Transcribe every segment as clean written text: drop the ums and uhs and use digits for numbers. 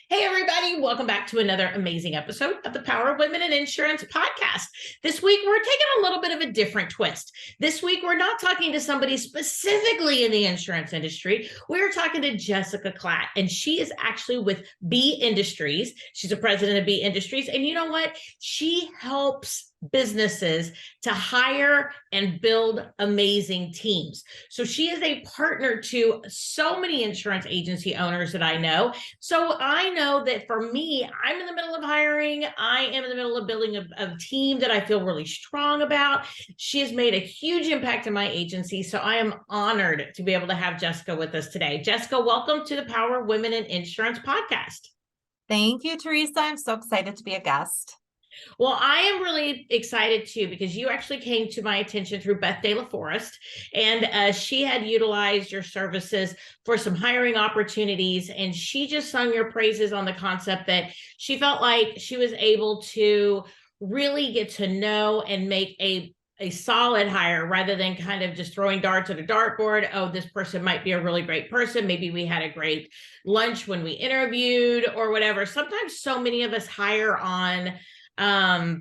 Hey, everybody, welcome back to another amazing episode of the Power of Women in Insurance podcast. This week, we're taking a little bit of a different twist. This week, we're not talking to somebody specifically in the insurance industry. We're talking to Jessica Klatt, and she is actually with B Industries. She's a president of B Industries. And you know what? She helps businesses to hire and build amazing teams. So she is a partner to so many insurance agency owners that I know. So I know that for me, I'm in the middle of hiring. I am in the middle of building a team that I feel really strong about. She has made a huge impact in my agency. So I am honored to be able to have Jessica with us today. Jessica, welcome to the Power of Women in Insurance podcast. Thank you, Teresa. I'm so excited to be a guest. Well, I am really excited too, because you actually came to my attention through Beth De La Forest, and she had utilized your services for some hiring opportunities. And she just sung your praises on the concept that she felt like she was able to really get to know and make a solid hire rather than kind of just throwing darts at a dartboard. Oh, this person might be a really great person. Maybe we had a great lunch when we interviewed or whatever. Sometimes so many of us hire on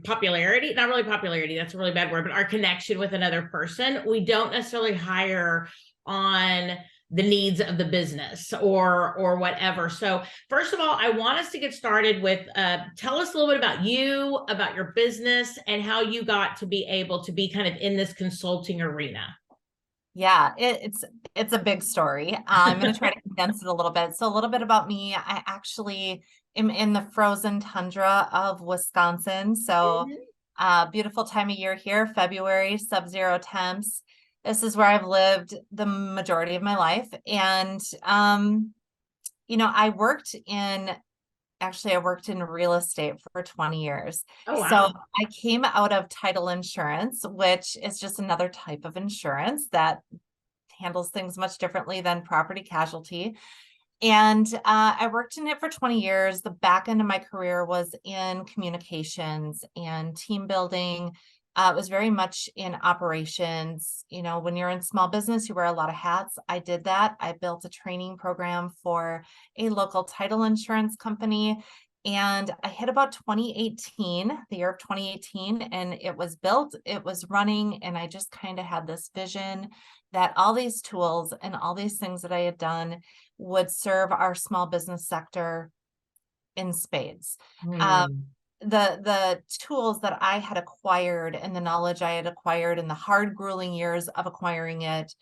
popularity, not really popularity, that's a really bad word, but our connection with another person. We don't necessarily hire on the needs of the business or whatever. So first of all, I want us to get started with tell us a little bit about you, about your business, and how you got to be able to be kind of in this consulting arena. Yeah, it's a big story. I'm going to try to condense it a little bit. So a little bit about me. I actually am in the frozen tundra of Wisconsin. So beautiful time of year here, February, sub-zero temps. This is where I've lived the majority of my life. And, I worked in real estate for 20 years. Oh, wow. So I came out of title insurance, which is just another type of insurance that handles things much differently than property casualty. And I worked in it for 20 years. The back end of my career was in communications and team building. It was very much in operations. When you're in small business, you wear a lot of hats. I did that. I built a training program for a local title insurance company. And I hit about 2018, the year of 2018, and it was built, it was running. And I just kind of had this vision that all these tools and all these things that I had done would serve our small business sector in spades. The tools that I had acquired and the knowledge I had acquired in the hard, grueling years of acquiring it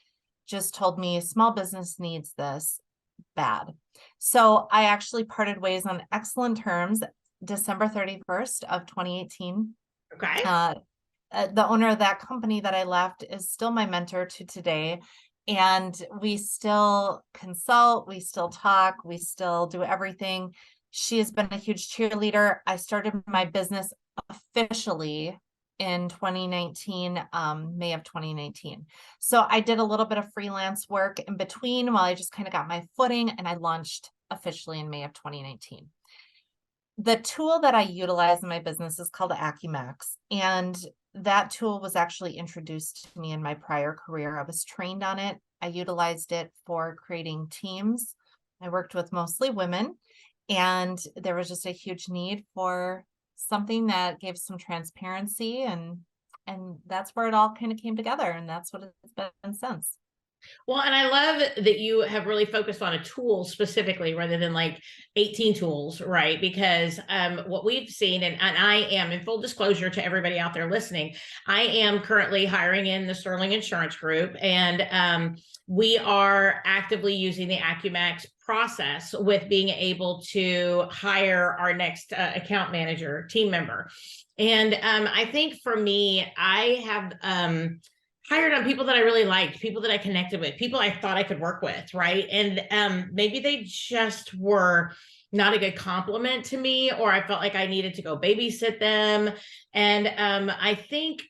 just told me small business needs this bad. So I actually parted ways on excellent terms, December 31st of 2018. Okay. The owner of that company that I left is still my mentor to today. And we still consult, we still talk, we still do everything. She has been a huge cheerleader. I started my business officially in 2019, May of 2019. So I did a little bit of freelance work in between while I just kind of got my footing, and I launched officially in May of 2019. The tool that I utilize in my business is called AccuMax, and that tool was actually introduced to me in my prior career. I was trained on it. I utilized it for creating teams. I worked with mostly women, and there was just a huge need for something that gave some transparency, and that's where it all kind of came together, and that's what it's been since. Well, and I love that you have really focused on a tool specifically rather than like 18 tools, right? Because what we've seen, and I am, in full disclosure to everybody out there listening, I am currently hiring in the Sterling Insurance Group, and we are actively using the AccuMax process with being able to hire our next account manager, team member. And I think for me, I have hired on people that I really liked, people that I connected with, people I thought I could work with, right? And maybe they just were not a good compliment to me, or I felt like I needed to go babysit them. And I think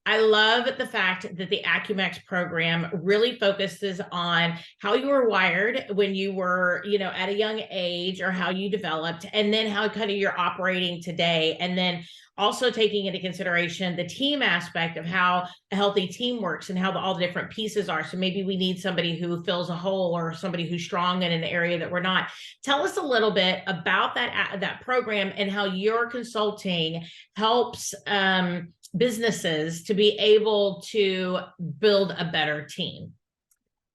I love the fact that the Acumax program really focuses on how you were wired when you were, at a young age, or how you developed, and then how kind of you're operating today. And then also taking into consideration the team aspect of how a healthy team works and how all the different pieces are. So maybe we need somebody who fills a hole, or somebody who's strong in an area that we're not. Tell us a little bit about that program and how your consulting helps businesses to be able to build a better team.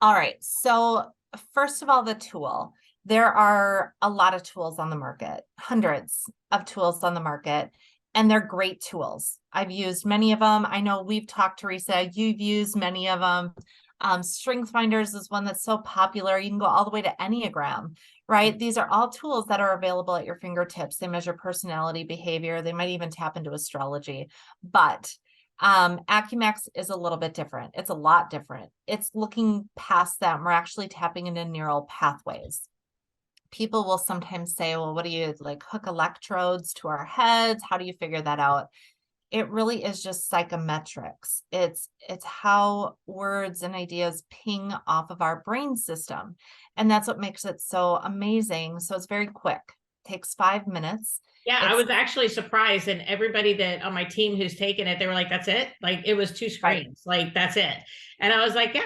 All right. So first of all, the tool. There are a lot of tools on the market, hundreds of tools on the market, and they're great tools. I've used many of them. I know we've talked, Teresa, you've used many of them. Strength Finders is one that's so popular. You can go all the way to Enneagram, right? These are all tools that are available at your fingertips. They measure personality, behavior. They might even tap into astrology. But Acumax is a little bit different. It's a lot different. It's looking past that. And we're actually tapping into neural pathways. People will sometimes say, well, what do you like, hook electrodes to our heads? How do you figure that out? It really is just psychometrics. It's how words and ideas ping off of our brain system. And that's what makes it so amazing. So it's very quick. Takes 5 minutes. Yeah, I was actually surprised, and everybody that on my team who's taken it, they were like, that's it? Like, it was 2 screens, right. Like, that's it. And I was like, yeah,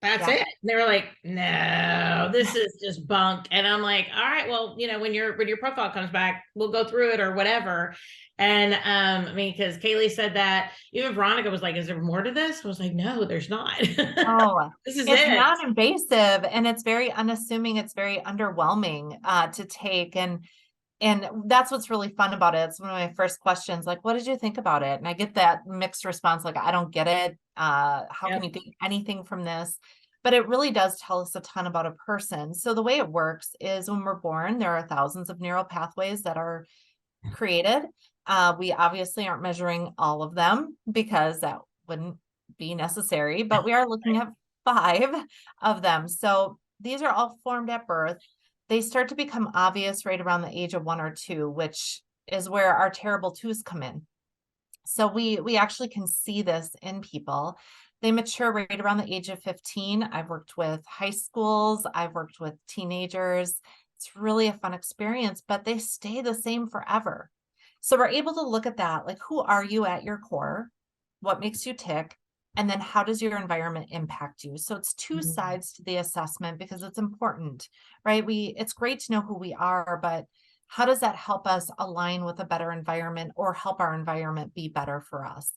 that's it. And they were like, no, this is just bunk. And I'm like, all right, well, when your profile comes back, we'll go through it or whatever. And I mean, because Kaylee said that, even Veronica was like, is there more to this? I was like, no, there's not. Oh, this is it's it. non-invasive, and it's very unassuming. It's very underwhelming to take. And that's what's really fun about it. It's one of my first questions, like, what did you think about it? And I get that mixed response, like, I don't get it. How can you get anything from this? But it really does tell us a ton about a person. So the way it works is when we're born, there are thousands of neural pathways that are created. We obviously aren't measuring all of them because that wouldn't be necessary, but we are looking at 5 of them. So these are all formed at birth. They start to become obvious right around the age of 1 or 2, which is where our terrible twos come in. So we actually can see this in people. They mature right around the age of 15. I've worked with high schools. I've worked with teenagers. It's really a fun experience, but they stay the same forever. So we're able to look at that, like, who are you at your core? What makes you tick? And then how does your environment impact you? So it's 2 sides to the assessment because it's important, right? It's great to know who we are, but how does that help us align with a better environment or help our environment be better for us?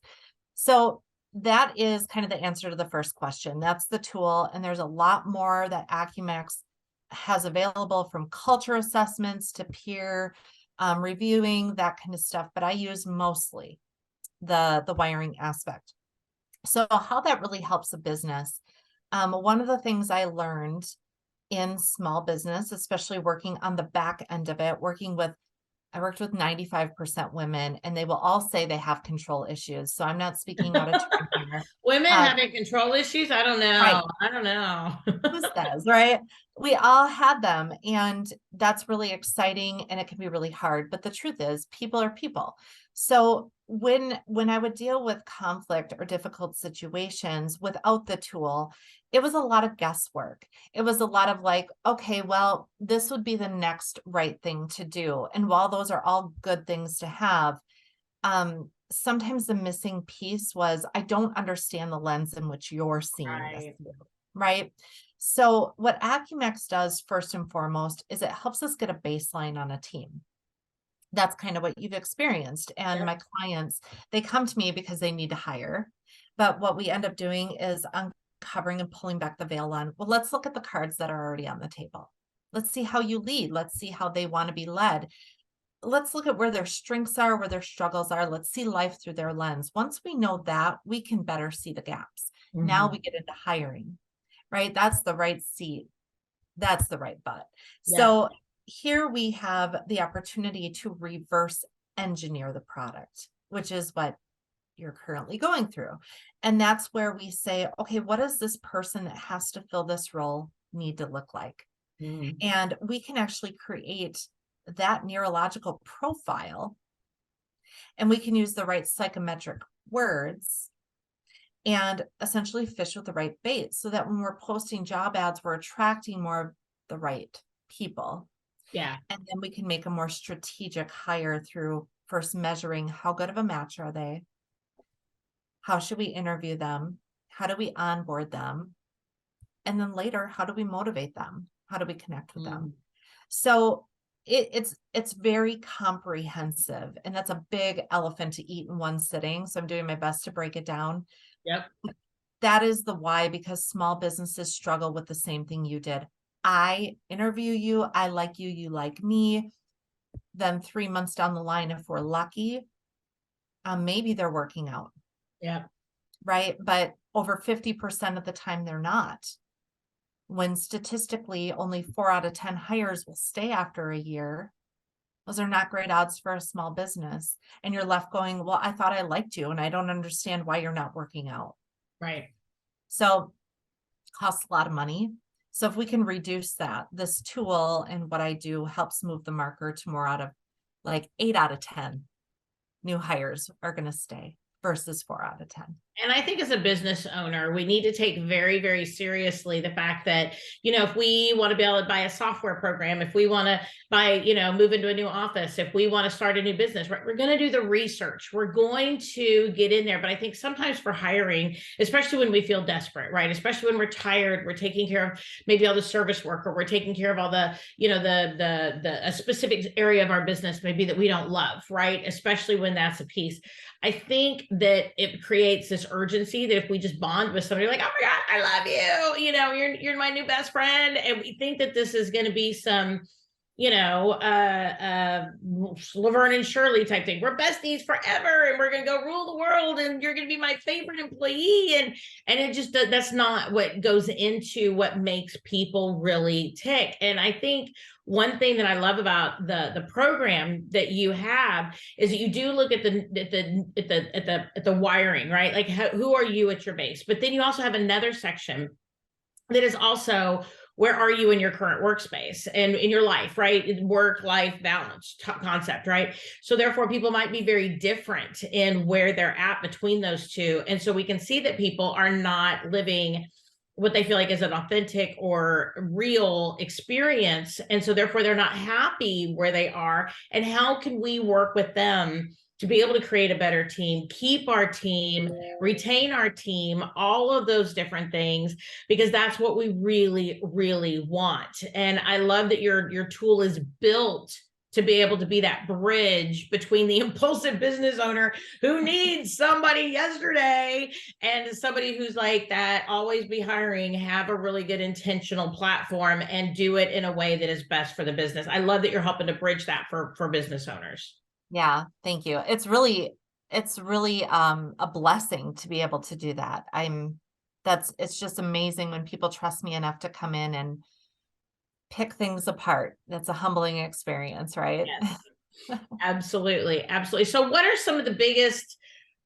So that is kind of the answer to the first question. That's the tool. And there's a lot more that Acumax has available, from culture assessments to peer reviewing, that kind of stuff. But I use mostly the wiring aspect. So how that really helps a business. One of the things I learned in small business, especially working on the back end of it, I worked with 95% women, and they will all say they have control issues. So I'm not speaking out of turn here. Women having control issues? I don't know. Right. I don't know. Who says, right? We all had them, and that's really exciting, and it can be really hard. But the truth is, people are people. So when I would deal with conflict or difficult situations without the tool, it was a lot of guesswork. It was a lot of like, okay, well, this would be the next right thing to do. And while those are all good things to have, sometimes the missing piece was, I don't understand the lens in which you're seeing this, right? So what Acumax does first and foremost is it helps us get a baseline on a team. That's kind of what you've experienced. And my clients, they come to me because they need to hire. But what we end up doing is uncovering and pulling back the veil on, well, let's look at the cards that are already on the table. Let's see how you lead. Let's see how they want to be led. Let's look at where their strengths are, where their struggles are. Let's see life through their lens. Once we know that, we can better see the gaps. Now we get into hiring, right? That's the right seat. That's the right butt. So here we have the opportunity to reverse engineer the product, which is what you're currently going through. And that's where we say, okay, what does this person that has to fill this role need to look like? And we can actually create that neurological profile, and we can use the right psychometric words and essentially fish with the right bait so that when we're posting job ads, we're attracting more of the right people. Yeah. And then we can make a more strategic hire through first measuring how good of a match are they? How should we interview them? How do we onboard them? And then later, how do we motivate them? How do we connect with them? So it's very comprehensive, and that's a big elephant to eat in one sitting. So I'm doing my best to break it down. Yep. That is the why, because small businesses struggle with the same thing you did. I interview you, I like you, you like me. Then 3 months down the line, if we're lucky, maybe they're working out, Yep. right? But over 50% of the time, they're not. When statistically only 4 out of 10 hires will stay after a year, those are not great odds for a small business. And you're left going, well, I thought I liked you and I don't understand why you're not working out. Right. So it costs a lot of money. So if we can reduce that, this tool and what I do helps move the marker to more out of like 8 out of 10 new hires are going to stay versus 4 out of 10. And I think as a business owner, we need to take very, very seriously the fact that, if we want to be able to buy a software program, if we want to buy, move into a new office, if we want to start a new business, right, we're going to do the research. We're going to get in there. But I think sometimes for hiring, especially when we feel desperate, right? Especially when we're tired, we're taking care of maybe all the service work, or we're taking care of all the, a specific area of our business, maybe that we don't love, right? Especially when that's a piece. I think that it creates this urgency that if we just bond with somebody like, oh my God, I love you, you're my new best friend. And we think that this is going to be some, Laverne and Shirley type thing. We're besties forever and we're going to go rule the world and you're going to be my favorite employee. And it just, that's not what goes into what makes people really tick. And I think one thing that I love about the program that you have is that you do look at the wiring, right? Like who are you at your base? But then you also have another section that is also, where are you in your current workspace and in your life, right? Work-life balance concept, right? So therefore, people might be very different in where they're at between those two. And so we can see that people are not living what they feel like is an authentic or real experience. And so therefore, they're not happy where they are. And how can we work with them to be able to create a better team, keep our team, retain our team, all of those different things, because that's what we really, really want. And I love that your tool is built to be able to be that bridge between the impulsive business owner who needs somebody yesterday and somebody who's like that, always be hiring, have a really good intentional platform and do it in a way that is best for the business. I love that you're helping to bridge that for business owners. Yeah, thank you. It's really a blessing to be able to do that. It's just amazing when people trust me enough to come in and pick things apart. That's a humbling experience, right? Yes. Absolutely. Absolutely. So what are some of the biggest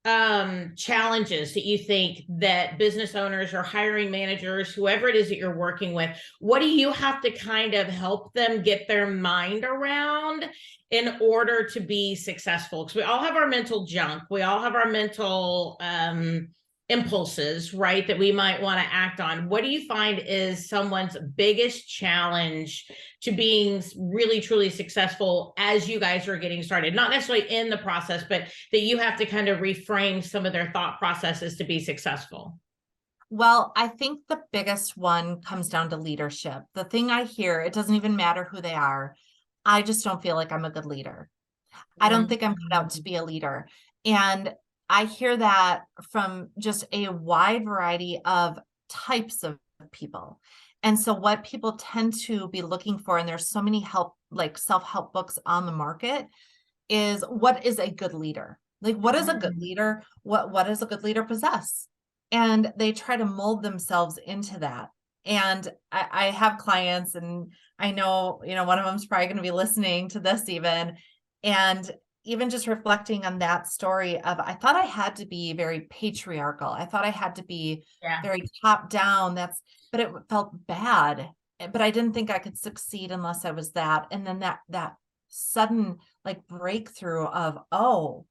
challenges that you think that business owners or hiring managers, whoever it is that you're working with, what do you have to kind of help them get their mind around in order to be successful? Because we all have our mental junk. We all have our mental impulses, right, that we might want to act on. What do you find is someone's biggest challenge to being really, truly successful as you guys are getting started? Not necessarily in the process, but that you have to kind of reframe some of their thought processes to be successful. Well, I think the biggest one comes down to leadership. The thing I hear, it doesn't even matter who they are. I just don't feel like I'm a good leader. I don't think I'm cut out to be a leader. And I hear that from just a wide variety of types of people. And so what people tend to be looking for, and there's so many self-help books on the market, is what is a good leader? Like, what is a good leader? What does a good leader possess? And they try to mold themselves into that. And I have clients, and I know, one of them is probably going to be listening to this even. And even just reflecting on that story of, I thought I had to be very patriarchal. I thought I had to be very top down. But it felt bad, but I didn't think I could succeed unless I was that. And then that sudden breakthrough of, oh,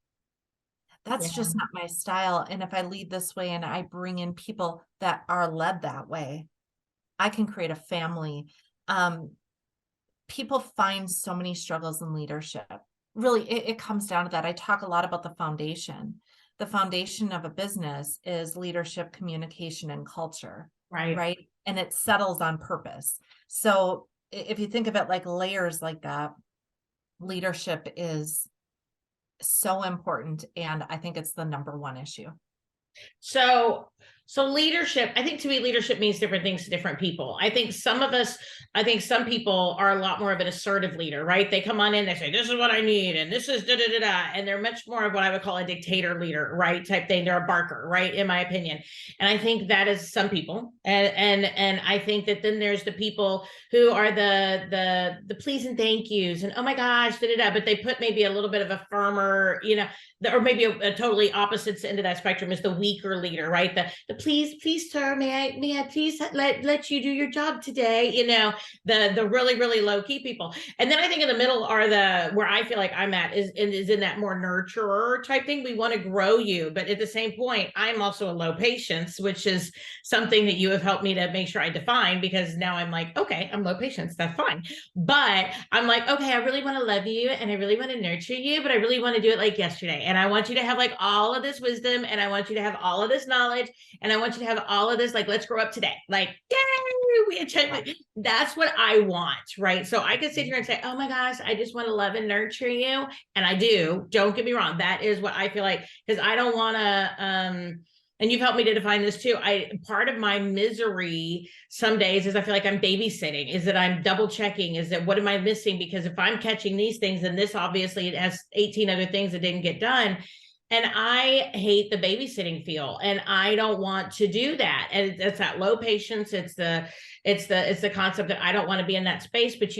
That's just not my style. And if I lead this way and I bring in people that are led that way, I can create a family. People find so many struggles in leadership. Really, it comes down to that. I talk a lot about the foundation. The foundation of a business is leadership, communication, and culture, Right. right? And it settles on purpose. So if you think of it like layers like that, leadership is so important. And I think it's the number one issue. So leadership, I think to me, leadership means different things to different people. I think some people are a lot more of an assertive leader, right? They come on in, they say, this is what I need, and this is da da da da. And they're much more of what I would call a dictator leader, right? Type thing. They're a barker, right? In my opinion. And I think that is some people. And I think that then there's the people who are the please and thank yous and oh my gosh, da da da. But they put maybe a little bit of a firmer, or maybe a totally opposite end of that spectrum is the weaker leader, right? The please, sir, may I please let you do your job today? The really, really low key people. And then I think in the middle are where I feel like I'm at is in that more nurturer type thing. We want to grow you, but at the same point, I'm also a low patience, which is something that you have helped me to make sure I define, because now I'm like, okay, I'm low patience. That's fine. But I'm like, okay, I really want to love you and I really want to nurture you, but I really want to do it like yesterday. And I want you to have like all of this wisdom and I want you to have all of this knowledge and I want you to have all of this, like, let's grow up today. Like, yay, we achieved. That's what I want, right? So I could sit here and say, oh my gosh, I just want to love and nurture you. And I do, don't get me wrong. That is what I feel like, because I don't want to, and you've helped me to define this too. Part of my misery some days is I feel like I'm babysitting, is that I'm double checking, is that what am I missing? Because if I'm catching these things, then this obviously it has 18 other things that didn't get done. And I hate the babysitting feel, and I don't want to do that. And it's that low patience. It's the concept that I don't want to be in that space. But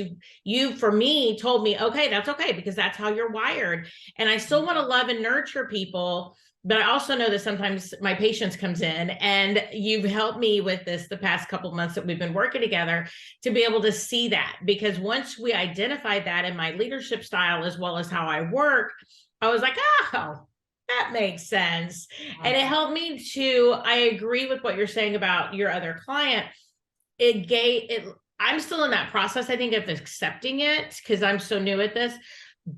you for me told me, okay, that's okay, because that's how you're wired. And I still want to love and nurture people. But I also know that sometimes my patience comes in, and you've helped me with this the past couple of months that we've been working together to be able to see that. Because once we identified that in my leadership style, as well as how I work, I was like, oh, that makes sense. And it helped me I agree with what you're saying about your other client. I'm still in that process, I think, of accepting it because I'm so new at this.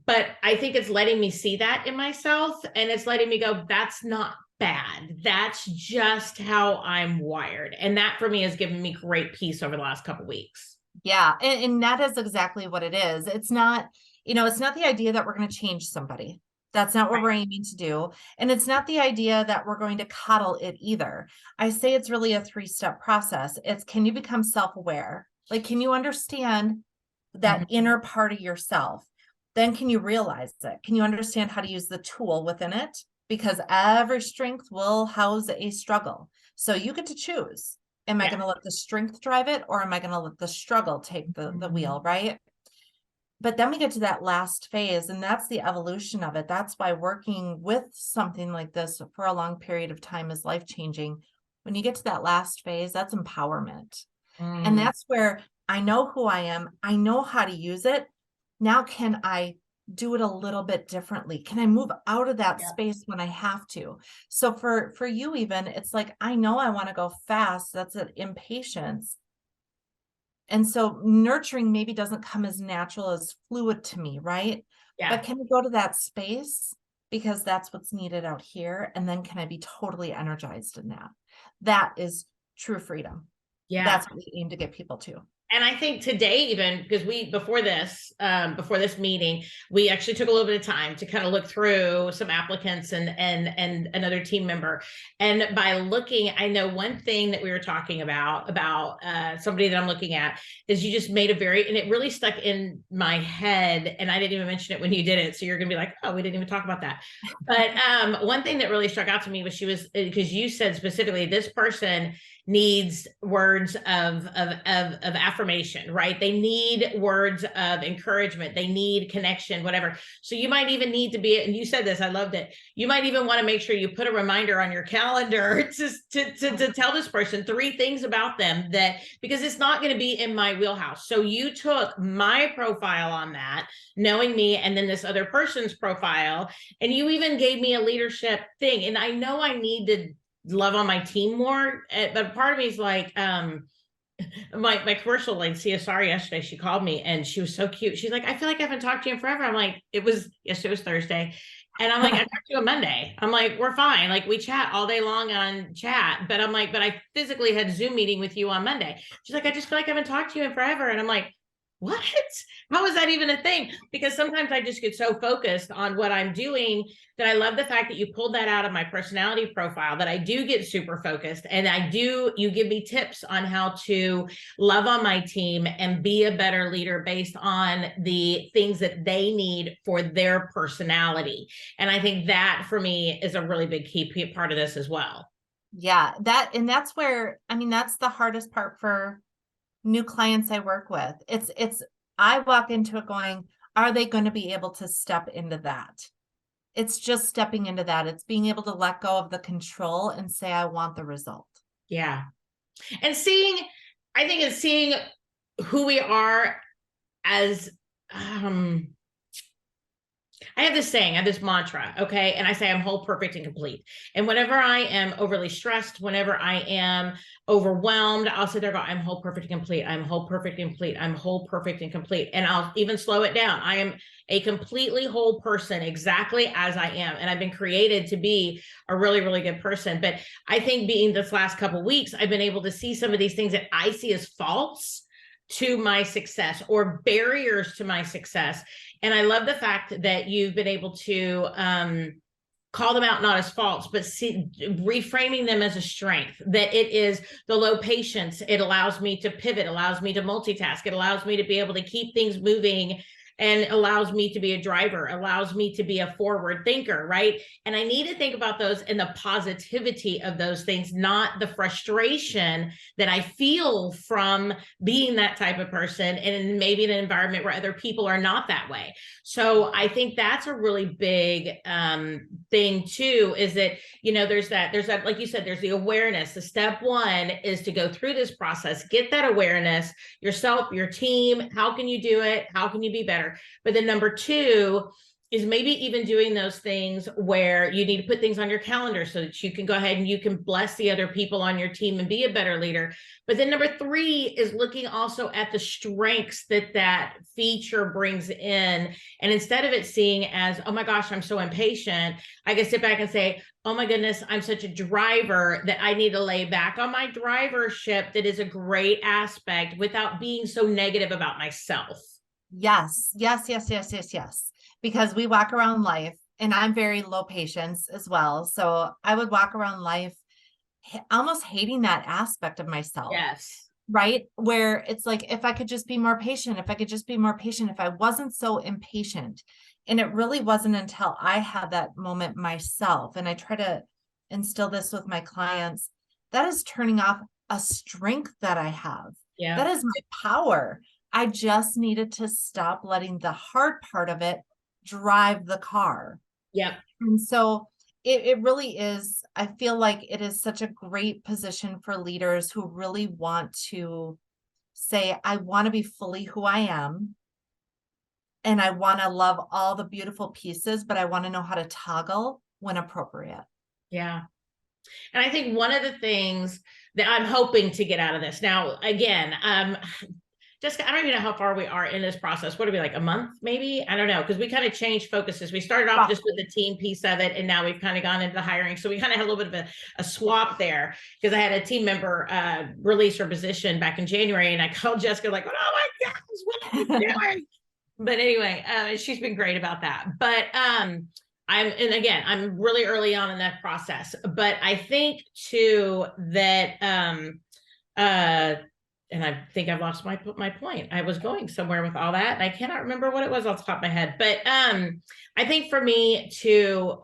But I think it's letting me see that in myself, and it's letting me go, that's not bad. That's just how I'm wired. And that for me has given me great peace over the last couple of weeks. Yeah. And that is exactly what it is. It's not, it's not the idea that we're going to change somebody. That's not what we're aiming to do. And it's not the idea that we're going to coddle it either. I say it's really a 3-step process. It's, can you become self-aware? Like, can you understand that inner part of yourself? Then can you realize it? Can you understand how to use the tool within it? Because every strength will house a struggle. So you get to choose. Am I going to let the strength drive it, or am I going to let the struggle take the wheel, right? But then we get to that last phase, and that's the evolution of it. That's why working with something like this for a long period of time is life-changing. When you get to that last phase, that's empowerment. And that's where I know who I am. I know how to use it. Now, can I do it a little bit differently? Can I move out of that space when I have to? So for you, even, it's like, I know I want to go fast. That's an impatience. And so nurturing maybe doesn't come as natural, as fluid to me, right? Yeah. But can we go to that space because that's what's needed out here? And then can I be totally energized in that? That is true freedom. Yeah. That's what we aim to get people to. And I think today, even because before this meeting, we actually took a little bit of time to kind of look through some applicants and another team member. And by looking, I know one thing that we were talking about somebody that I'm looking at is you just made and it really stuck in my head. And I didn't even mention it when you did it. So you're going to be like, oh, we didn't even talk about that. But one thing that really struck out to me was because you said specifically, this person needs words of affirmation, right? They need words of encouragement. They need connection, whatever. So you might even need to be, and you said this, I loved it. You might even want to make sure you put a reminder on your calendar to tell this person 3 things about them, that because it's not going to be in my wheelhouse. So you took my profile on that, knowing me, and then this other person's profile, and you even gave me a leadership thing. And I know I need to love on my team more, but part of me is like, my commercial like CSR yesterday, she called me and she was so cute. She's like, I feel like I haven't talked to you in forever. I'm like, yesterday was Thursday. And I'm like, I talked to you on Monday. I'm like, we're fine. Like we chat all day long on chat, but I'm like, but I physically had a Zoom meeting with you on Monday. She's like, I just feel like I haven't talked to you in forever. And I'm like, what? How is that even a thing? Because sometimes I just get so focused on what I'm doing that I love the fact that you pulled that out of my personality profile, that I do get super focused, and you give me tips on how to love on my team and be a better leader based on the things that they need for their personality. And I think that for me is a really big key part of this as well. Yeah, that's where, I mean, that's the hardest part for new clients I work with. I walk into it going, are they going to be able to step into that? It's just stepping into that. It's being able to let go of the control and say, I want the result. Yeah. And I think it's seeing who we are as, I have this saying, I have this mantra, okay? And I say I'm whole, perfect, and complete. And whenever I am overly stressed, whenever I am overwhelmed, I'll sit there and go, I'm whole, perfect, and complete. I'm whole, perfect, and complete. I'm whole, perfect, and complete. And I'll even slow it down. I am a completely whole person, exactly as I am. And I've been created to be a really, really good person. But I think being this last couple of weeks, I've been able to see some of these things that I see as faults to my success or barriers to my success. And I love the fact that you've been able to call them out, not as faults, but reframing them as a strength, that it is the low patience. It allows me to pivot, allows me to multitask. It allows me to be able to keep things moving, and allows me to be a driver, allows me to be a forward thinker, right? And I need to think about those and the positivity of those things, not the frustration that I feel from being that type of person and maybe in an environment where other people are not that way. So I think that's a really big thing too, is that, there's that, like you said, there's the awareness. The step 1 is to go through this process, get that awareness, yourself, your team. How can you do it? How can you be better? But then number 2 is maybe even doing those things where you need to put things on your calendar so that you can go ahead and you can bless the other people on your team and be a better leader. But then number 3 is looking also at the strengths that feature brings in. And instead of it seeing as, oh my gosh, I'm so impatient, I can sit back and say, oh my goodness, I'm such a driver that I need to lay back on my drivership. That is a great aspect without being so negative about myself. Yes. Because we walk around life, and I'm very low patience as well. So I would walk around life almost hating that aspect of myself. Yes. Right? Where it's like, if I could just be more patient, if I wasn't so impatient. And it really wasn't until I had that moment myself, and I try to instill this with my clients, that is turning off a strength that I have. Yeah. That is my power. I just needed to stop letting the hard part of it drive the car. Yep. And so it really is, I feel like it is such a great position for leaders who really want to say, I want to be fully who I am. And I want to love all the beautiful pieces, but I want to know how to toggle when appropriate. Yeah. And I think one of the things that I'm hoping to get out of this now, again, Jessica, I don't even know how far we are in this process. What are we, like a month, maybe? I don't know, because we kind of changed focuses. We started off just with the team piece of it, and now we've kind of gone into the hiring. So we kind of had a little bit of a swap there, because I had a team member release her position back in January, and I called Jessica like, oh my gosh, what are you doing? But anyway, she's been great about that. But and again, I'm really early on in that process. But I think too that and I think I've lost my point. I was going somewhere with all that, and I cannot remember what it was off the top of my head. But I think for me to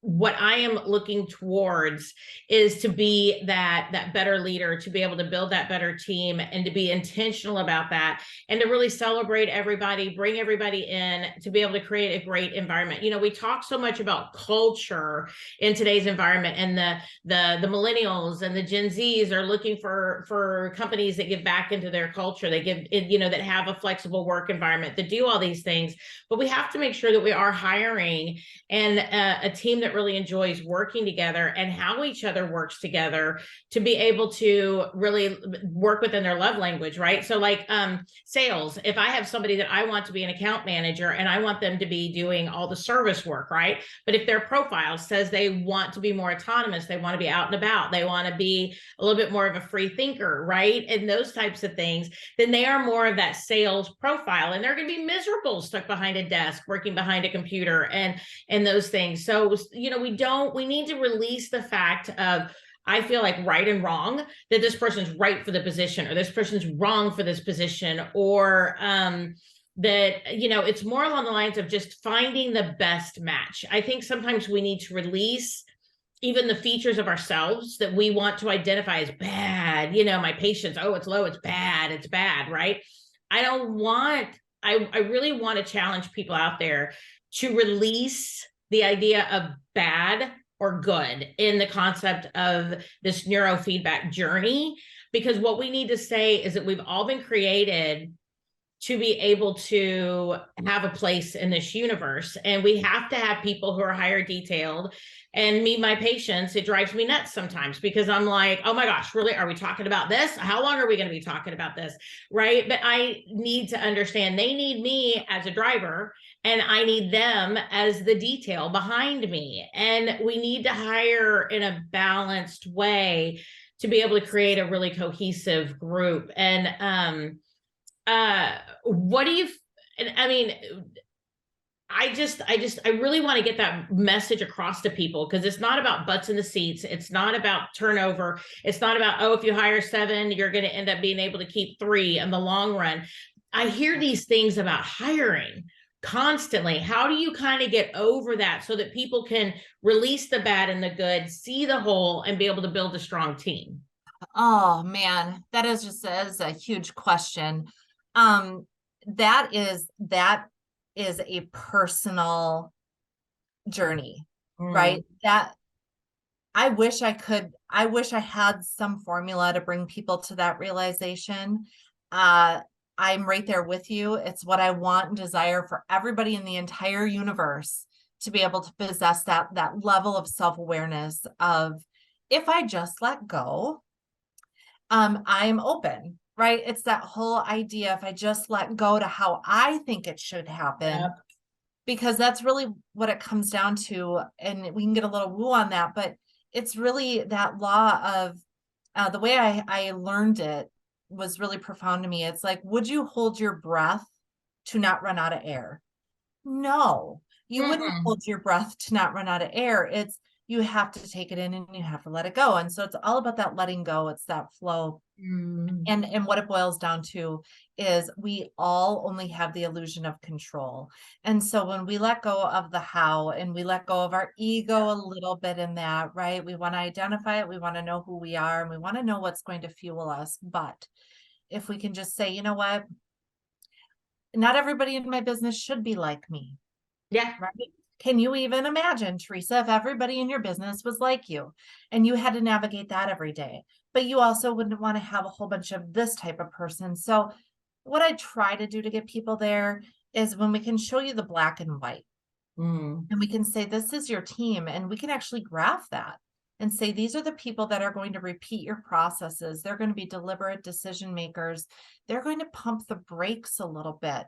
what I am looking towards is to be that better leader, to be able to build that better team, and to be intentional about that, and to really celebrate everybody, bring everybody in, to be able to create a great environment. You know, we talk so much about culture in today's environment, and the millennials and the Gen Zs are looking for companies that give back into their culture. They give, you know, that have a flexible work environment, that do all these things. But we have to make sure that we are hiring and a team that really enjoys working together, and how each other works together, to be able to really work within their love language, right? So like sales, if I have somebody that I want to be an account manager and I want them to be doing all the service work, right? But if their profile says they want to be more autonomous, they want to be out and about, they want to be a little bit more of a free thinker, right? And those types of things, then they are more of that sales profile, and they're going to be miserable stuck behind a desk, working behind a computer, and those things. So, you know, we need to release the fact of, I feel like, right and wrong, that this person's right for the position, or this person's wrong for this position, or that, you know, it's more along the lines of just finding the best match. I think sometimes we need to release even the features of ourselves that we want to identify as bad. You know, my patience, oh, it's low, it's bad, right? I really want to challenge people out there to release the idea of bad or good in the concept of this neurofeedback journey, because what we need to say is that we've all been created to be able to have a place in this universe, and we have to have people who are higher detailed. And me, my patients, it drives me nuts sometimes, because I'm like, oh my gosh, really, are we talking about this? How long are we going to be talking about this, right? But I need to understand they need me as a driver, and I need them as the detail behind me, and we need to hire in a balanced way to be able to create a really cohesive group. And what do you, I mean, I really want to get that message across to people, because it's not about butts in the seats. It's not about turnover. It's not about, oh, if you hire 7, you're going to end up being able to keep 3 in the long run. I hear these things about hiring constantly. How do you kind of get over that so that people can release the bad and the good, see the whole, and be able to build a strong team? Oh man, that is a huge question. That is a personal journey, right? That I wish I had some formula to bring people to that realization. I'm right there with you. It's what I want and desire for everybody in the entire universe, to be able to possess that level of self-awareness of, if I just let go, I'm open, right? It's that whole idea, if I just let go to how I think it should happen. Yep. Because that's really what it comes down to. And we can get a little woo on that, but it's really that law of the way I learned it was really profound to me. It's like, would you hold your breath to not run out of air? No, you wouldn't hold your breath to not run out of air. It's, you have to take it in and you have to let it go. And so it's all about that letting go. It's that flow. And what it boils down to is, we all only have the illusion of control. And so when we let go of the how, and we let go of our ego a little bit in that, right? We want to identify it. We want to know who we are, and we want to know what's going to fuel us. But if we can just say, you know what? Not everybody in my business should be like me. Yeah. Right? Can you even imagine, Teresa, if everybody in your business was like you, and you had to navigate that every day, but you also wouldn't want to have a whole bunch of this type of person. So what I try to do to get people there is, when we can show you the black and white, and we can say, this is your team, and we can actually graph that and say, these are the people that are going to repeat your processes. They're going to be deliberate decision makers. They're going to pump the brakes a little bit.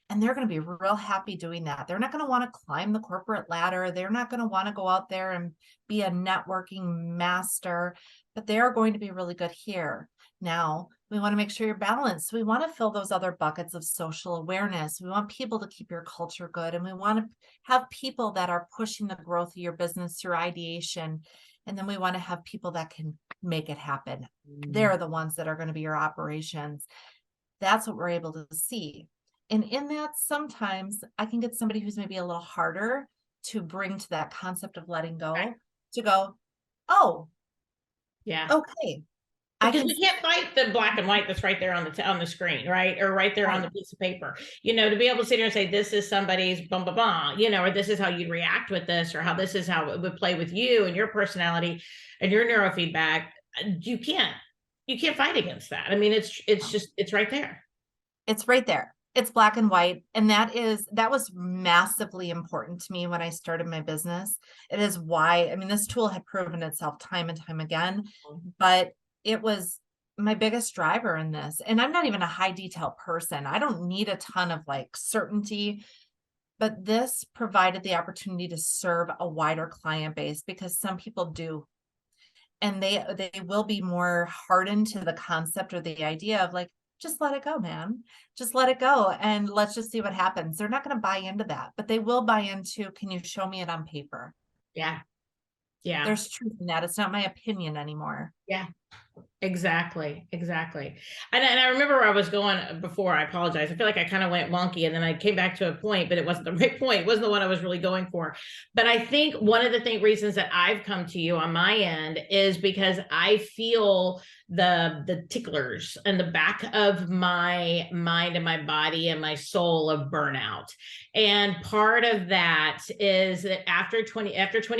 And they're going to be real happy doing that. They're not going to want to climb the corporate ladder. They're not going to want to go out there and be a networking master, but they are going to be really good here. Now, we want to make sure you're balanced. We want to fill those other buckets of social awareness. We want people to keep your culture good. And we want to have people that are pushing the growth of your business through ideation. And then we want to have people that can make it happen. They're the ones that are going to be your operations. That's what we're able to see. And in that, sometimes I can get somebody who's maybe a little harder to bring to that concept of letting go, Right. to go, oh, Yeah. okay. I Because can, we can't fight the black and white that's right there on the screen, right? Or right there on the piece of paper. To be able to sit here and say, this is somebody's bum bum bum, or this is how you'd react with this, or how this is how it would play with you and your personality and your neurofeedback. You can't fight against that. I mean, it's right there. it's right there. It's black and white. And that was massively important to me when I started my business. It is why, I mean, this tool had proven itself time and time again, but it was my biggest driver in this. And I'm not even a high detail person. I don't need a ton of like certainty, but this provided the opportunity to serve a wider client base, because some people do. And they will be more hardened to the concept or the idea of like, just let it go, man. Just let it go. And let's just see what happens. They're not going to buy into that, but they will buy into, can you show me it on paper? Yeah. Yeah. There's truth in that. It's not my opinion anymore. Yeah. Exactly. And I remember where I was going before. I apologize. I feel like I kind of went wonky and then I came back to a point, but it wasn't the right point. It wasn't the one I was really going for. But I think one of the reasons that I've come to you on my end is because I feel the ticklers in the back of my mind and my body and my soul of burnout. And part of that is that after 20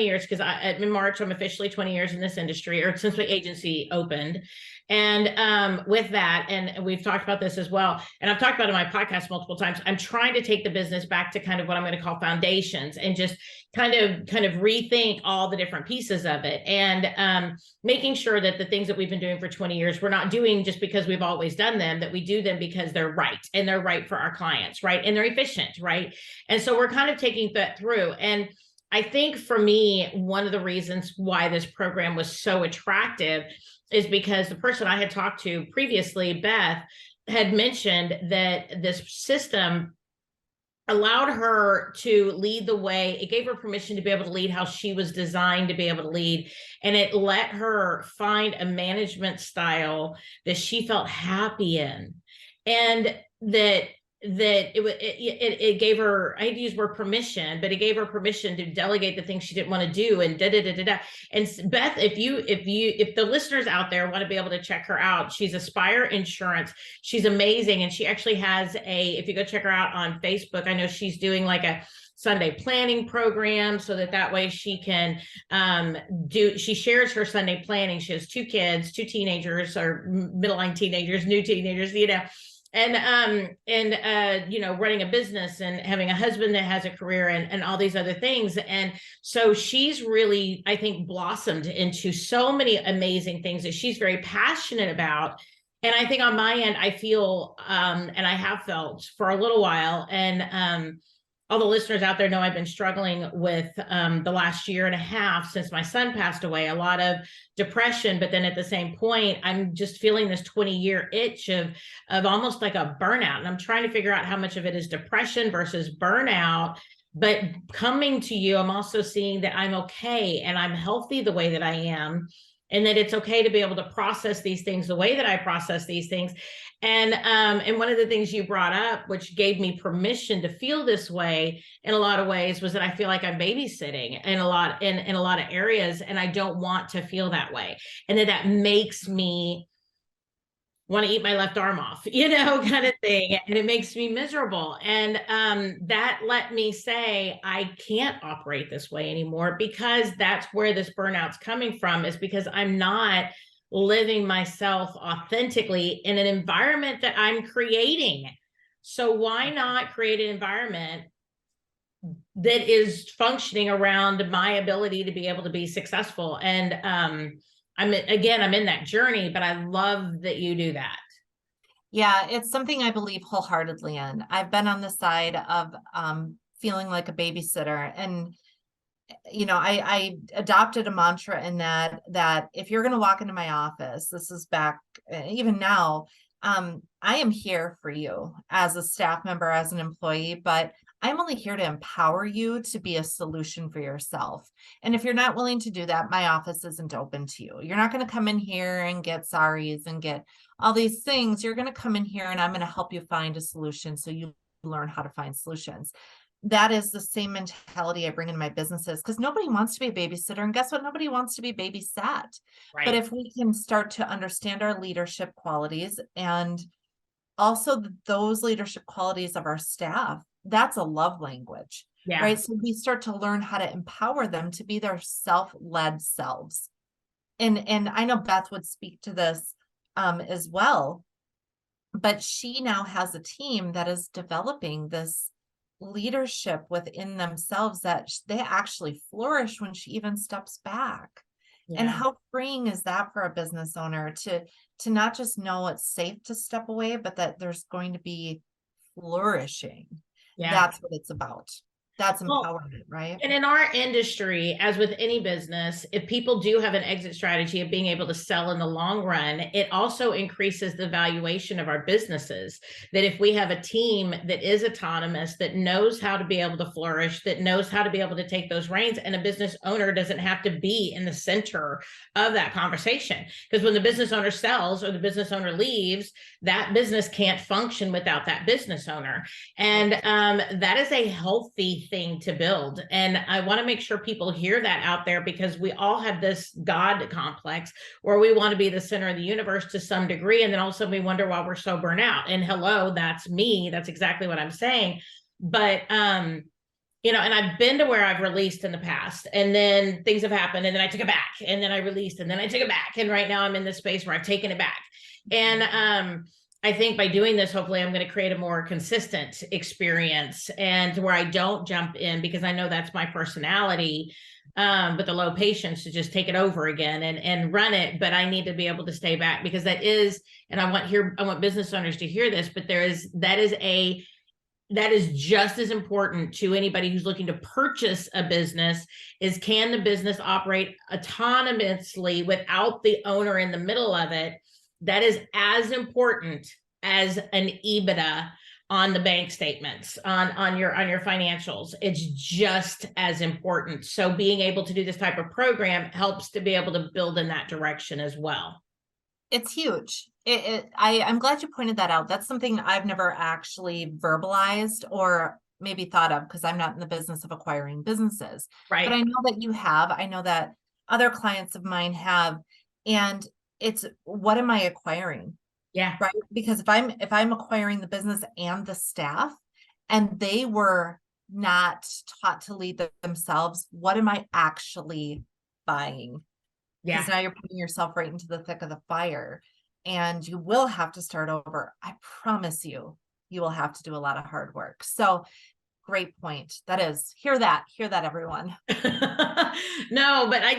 years, because in March, I'm officially 20 years in this industry, or since my agency opened. And with that, and we've talked about this as well, and I've talked about it in my podcast multiple times, I'm trying to take the business back to kind of what I'm going to call foundations, and just kind of rethink all the different pieces of it, and making sure that the things that we've been doing for 20 years, we're not doing just because we've always done them, that we do them because they're right, and they're right for our clients, right, and they're efficient, right? And so we're kind of taking that through. And I think for me, one of the reasons why this program was so attractive is because the person I had talked to previously, Beth, had mentioned that this system allowed her to lead the way. It gave her permission to be able to lead how she was designed to be able to lead. And it let her find a management style that she felt happy in. And it gave her, I hate to use the word permission, but it gave her permission to delegate the things she didn't want to do, and And Beth, if the listeners out there want to be able to check her out, she's Aspire Insurance. She's amazing. And she actually has if you go check her out on Facebook, I know she's doing like a Sunday planning program, so that way she can she shares her Sunday planning. She has 2 kids, 2 teenagers, or middle-line teenagers, new teenagers, and running a business and having a husband that has a career, and all these other things. And so she's really, I think, blossomed into so many amazing things that she's very passionate about. And I think on my end, I feel, and I have felt for a little while, and all the listeners out there know I've been struggling with the last year and a half since my son passed away, a lot of depression. But then at the same point, I'm just feeling this 20-year itch of almost like a burnout. And I'm trying to figure out how much of it is depression versus burnout. But coming to you, I'm also seeing that I'm okay and I'm healthy the way that I am, and that it's okay to be able to process these things the way that I process these things. And one of the things you brought up, which gave me permission to feel this way in a lot of ways, was that I feel like I'm babysitting in a lot of areas, and I don't want to feel that way. And that makes me want to eat my left arm off, kind of thing. And it makes me miserable. And that let me say, I can't operate this way anymore, because that's where this burnout's coming from, is because I'm not living myself authentically in an environment that I'm creating. So why not create an environment that is functioning around my ability to be able to be successful? And I'm in that journey, but I love that you do that. Yeah, it's something I believe wholeheartedly in. I've been on the side of feeling like a babysitter, and I adopted a mantra in that if you're going to walk into my office, this is back even now, I am here for you as a staff member, as an employee, but I'm only here to empower you to be a solution for yourself. And if you're not willing to do that, my office isn't open to you. You're not going to come in here and get sorries and get all these things. You're going to come in here and I'm going to help you find a solution, so you learn how to find solutions. that is the same mentality I bring in my businesses, because nobody wants to be a babysitter. And guess what? Nobody wants to be babysat. But Right. if we can start to understand our leadership qualities and also those leadership qualities of our staff, that's a love language, Yeah. right? So we start to learn how to empower them to be their self-led selves. And I know Beth would speak to this as well, but she now has a team that is developing this leadership within themselves that they actually flourish when she even steps back. And Yeah. how freeing is that for a business owner to not just know it's safe to step away, but that there's going to be flourishing. Yeah. That's what it's about. That's Well, empowerment, right? and in our industry, as with any business, if people do have an exit strategy of being able to sell in the long run, it also increases the valuation of our businesses. That if we have a team that is autonomous, that knows how to be able to flourish, that knows how to be able to take those reins, and a business owner doesn't have to be in the center of that conversation. Because when the business owner sells or the business owner leaves, that business can't function without that business owner. And that is a healthy thing to build. And I want to make sure people hear that out there, because we all have this God complex where we want to be the center of the universe to some degree. And then all of a sudden we wonder why we're so burnt out. And hello, that's me. That's exactly what I'm saying. But, you know, and I've been to where I've released in the past, and then things have happened, and then I took it back, and then I released, and then I took it back. And right now I'm in this space where I've taken it back. And, I think by doing this, hopefully I'm going to create a more consistent experience, and where I don't jump in, because I know that's my personality, with the low patience to just take it over again and run it. But I need to be able to stay back, because that is, and I want business owners to hear this, but that is just as important to anybody who's looking to purchase a business, is can the business operate autonomously without the owner in the middle of it? That is as important as an EBITDA on the bank statements, on your financials. It's just as important. So being able to do this type of program helps to be able to build in that direction as well. It's huge. I'm glad you pointed that out. That's something I've never actually verbalized or maybe thought of, because I'm not in the business of acquiring businesses. But I Right. know that you have. I know that other clients of mine have. And it's, what am I acquiring? Yeah. Right? Because if I'm acquiring the business and the staff, and they were not taught to lead themselves, what am I actually buying? Because Yeah. now you're putting yourself right into the thick of the fire, and you will have to start over. I promise you, you will have to do a lot of hard work. So great point. That is, hear that, everyone. No, but I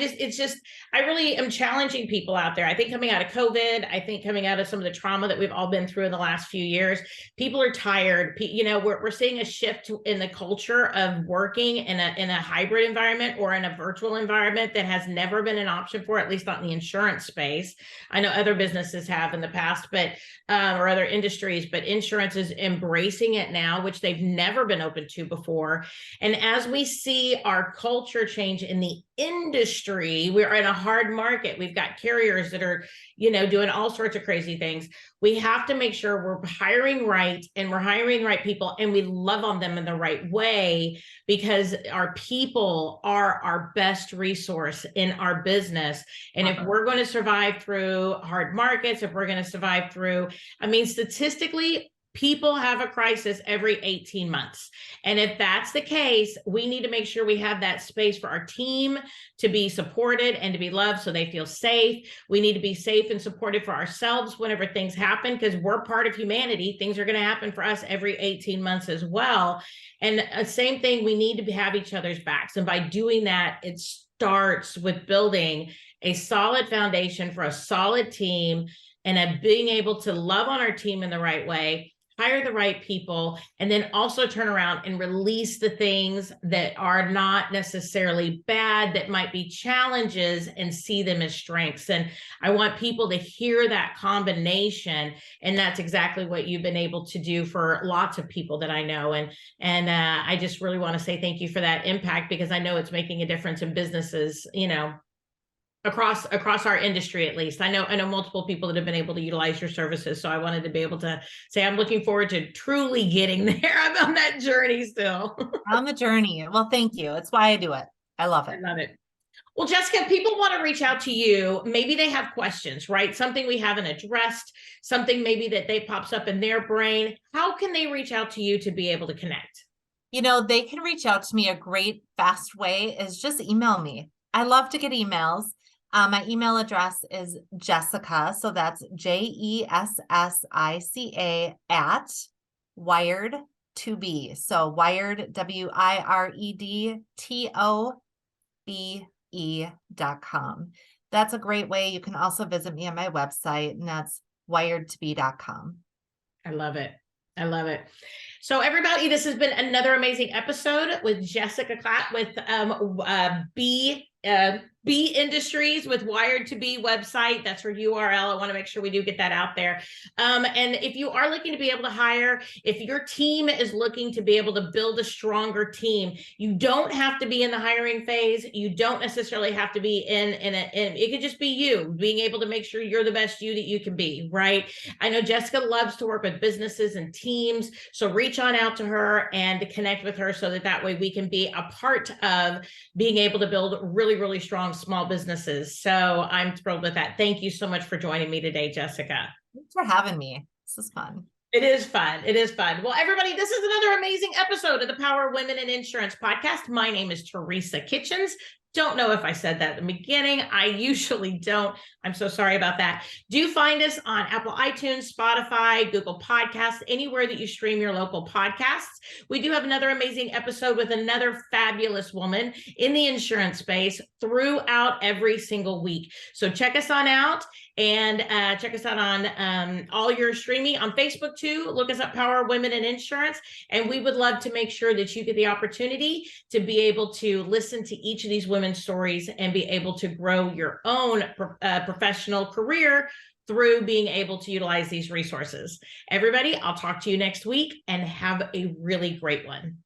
really am challenging people out there. I think coming out of COVID, I think coming out of some of the trauma that we've all been through in the last few years, people are tired. You know, we're seeing a shift in the culture of working in a hybrid environment or in a virtual environment that has never been an option for, at least not in the insurance space. I know other businesses have in the past, but or other industries, but insurance is embracing it now, which they've never been open to before. And as we see our culture change in the industry, we're in a hard market. We've got carriers that are, you know, doing all sorts of crazy things. We have to make sure we're hiring right, and we're hiring right people, and we love on them in the right way, because our people are our best resource in our business. And if we're going to survive through hard markets, if we're going to survive through, I mean, statistically, people have a crisis every 18 months. And if that's the case, we need to make sure we have that space for our team to be supported and to be loved, so they feel safe. We need to be safe and supported for ourselves whenever things happen, because we're part of humanity. Things are going to happen for us every 18 months as well. And same thing, we need to have each other's backs. And by doing that, it starts with building a solid foundation for a solid team, and being able to love on our team in the right way, hire the right people, and then also turn around and release the things that are not necessarily bad, that might be challenges, and see them as strengths. And I want people to hear that combination. And that's exactly what you've been able to do for lots of people that I know. And I just really want to say thank you for that impact, because I know it's making a difference in businesses, you know. across our industry, at least. I know multiple people that have been able to utilize your services. So I wanted to be able to say I'm looking forward to truly getting there. I'm on that journey still. On the journey. Well, thank you. It's why I do it. I love I it. love it. Well, Jessica, people want to reach out to you. Maybe they have questions, right? Something we haven't addressed, something maybe that they pops up in their brain. How can they reach out to you to be able to connect? They can reach out to me. A great fast way is just email me. I love to get emails. My email address is Jessica. So that's Jessica at wired to be. So wired, wiredtobe.com. That's a great way. You can also visit me on my website, and that's wiredtobe.com. I love it. I love it. So everybody, this has been another amazing episode with Jessica Klatt with B Industries with Wired to Be website. That's her URL. I want to make sure we do get that out there. And if you are looking to be able to hire, if your team is looking to be able to build a stronger team, you don't have to be in the hiring phase. You don't necessarily have to be in it could just be you being able to make sure you're the best you that you can be, right? I know Jessica loves to work with businesses and teams. So reach on out to her and to connect with her so that way we can be a part of being able to build really, really strong small businesses. So I'm thrilled with that. Thank you so much for joining me today, Jessica. Thanks for having me. This is fun. It is fun. It is fun. Well, everybody, this is another amazing episode of the Power of Women in Insurance podcast. My name is Teresa Kitchens. Don't know if I said that at the beginning. I usually don't. I'm so sorry about that. Do find us on Apple iTunes, Spotify, Google Podcasts, anywhere that you stream your local podcasts. We do have another amazing episode with another fabulous woman in the insurance space throughout every single week. So check us on out and check us out on all your streaming on Facebook too. Look us up, Power of Women in Insurance. And we would love to make sure that you get the opportunity to be able to listen to each of these women's stories and be able to grow your own professional career through being able to utilize these resources. Everybody, I'll talk to you next week and have a really great one.